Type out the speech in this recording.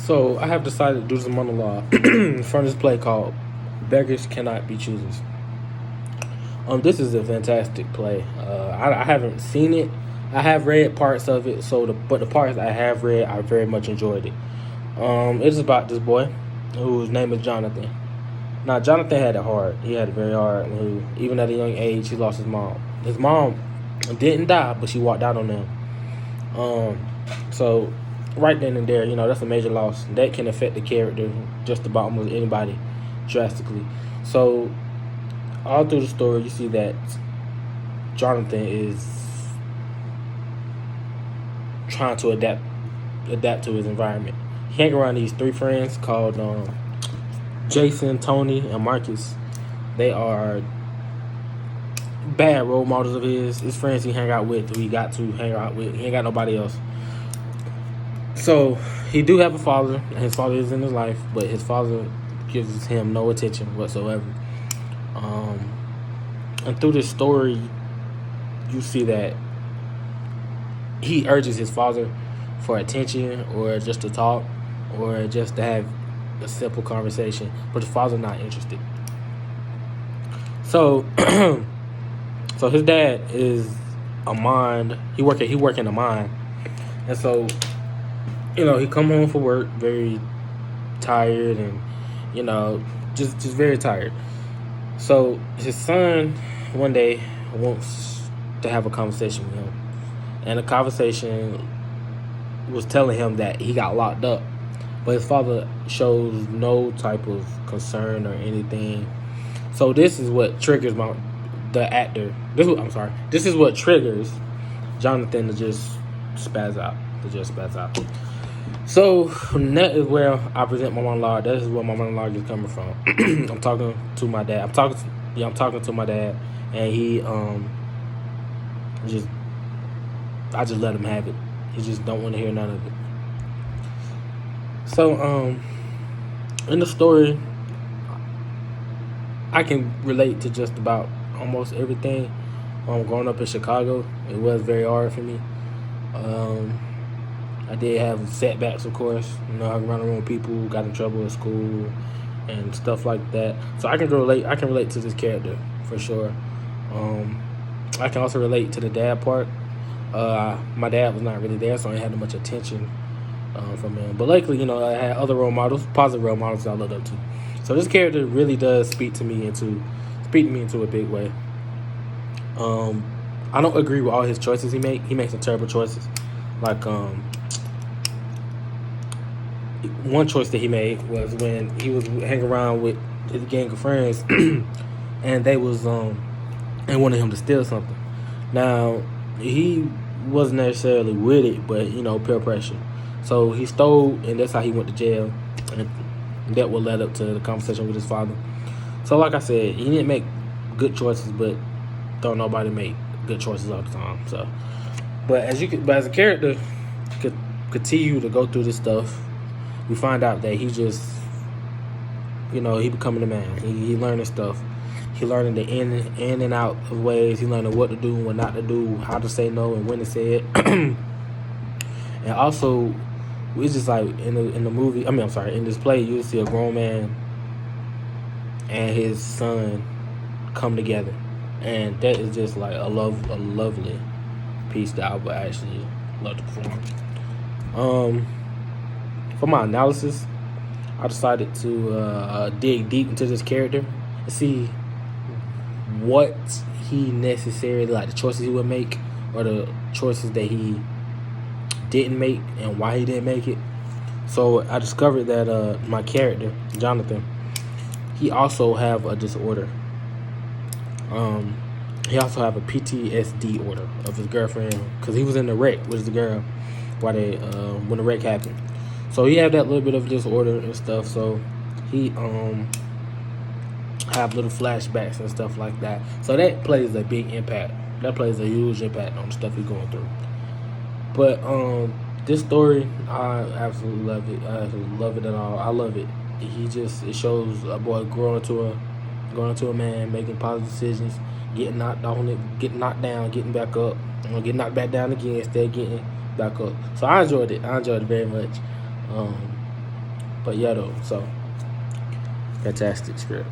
So I have decided to do this monologue from this play called "Beggars Cannot Be Choosers." This is a fantastic play. I haven't seen it. I have read parts of it. But the parts I have read, I very much enjoyed it. It is about this boy whose name is Jonathan. Now Jonathan had it hard. He had it very hard. Even at a young age, he lost his mom. His mom didn't die, but she walked out on him. So right then and there, that's a major loss. That can affect the character just about almost anybody drastically. So all through the story, you see that Jonathan is trying to adapt to his environment. He hang around these three friends called Jason, Tony, and Marcus. They are bad role models of his friends he hang out with, who he got to hang out with. He ain't got nobody else. So he do have a father, and his father is in his life, but his father gives him no attention whatsoever. And through this story, you see that he urges his father for attention, or just to talk, or just to have a simple conversation, but the father's not interested. So, so his dad is a mine. He work in a mine, and so he come home from work very tired, and just very tired. So his son one day wants to have a conversation with him, and the conversation was telling him that he got locked up, but his father shows no type of concern or anything. So this is what triggers the actor. This is what triggers Jonathan to just spaz out. So that is where I present my monologue. That is where my monologue is coming from. I'm talking to my dad. I'm talking to my dad, and he I just let him have it. He just don't want to hear none of it. So in the story, I can relate to just about almost everything. Growing up in Chicago, it was very hard for me. I did have setbacks, of course. I run around people, got in trouble at school, and stuff like that. So I can relate. I can relate to this character for sure. I can also relate to the dad part. My dad was not really there, so I didn't have much attention from him. But luckily, I had other role models, positive role models I looked up to. So this character really does speak to me into a big way. I don't agree with all his choices he makes. He makes some terrible choices. Like one choice that he made was when he was hanging around with his gang of friends, and they was and wanted him to steal something. Now he wasn't necessarily with it, but peer pressure. So he stole, and that's how he went to jail, and that will lead up to the conversation with his father. So like I said, he didn't make good choices, but don't nobody make good choices all the time. So, but as a character could continue to go through this stuff, we find out that he just, he becoming a man. He learning stuff. He learning the in and out of ways. He learning what to do and what not to do, how to say no and when to say it. And also, it's just like in the movie. In this play, you see a grown man and his son come together, and that is just like a lovely piece that I would actually love to perform. For my analysis, I decided to dig deep into this character and see what he necessarily, like the choices he would make, or the choices that he didn't make, and why he didn't make it. So I discovered that my character, Jonathan, he also have a disorder. He also have a PTSD order of his girlfriend, because he was in the wreck with the girl when the wreck happened. So he had that little bit of disorder and stuff. So he have little flashbacks and stuff like that. So that plays a big impact. That plays a huge impact on the stuff he's going through. But this story, I absolutely love it. I absolutely love it at all. I love it. It shows a boy growing into a man, making positive decisions, getting knocked down, getting back up, getting knocked back down again, instead of getting back up. So I enjoyed it. I enjoyed it very much. But yeah, though, so fantastic script.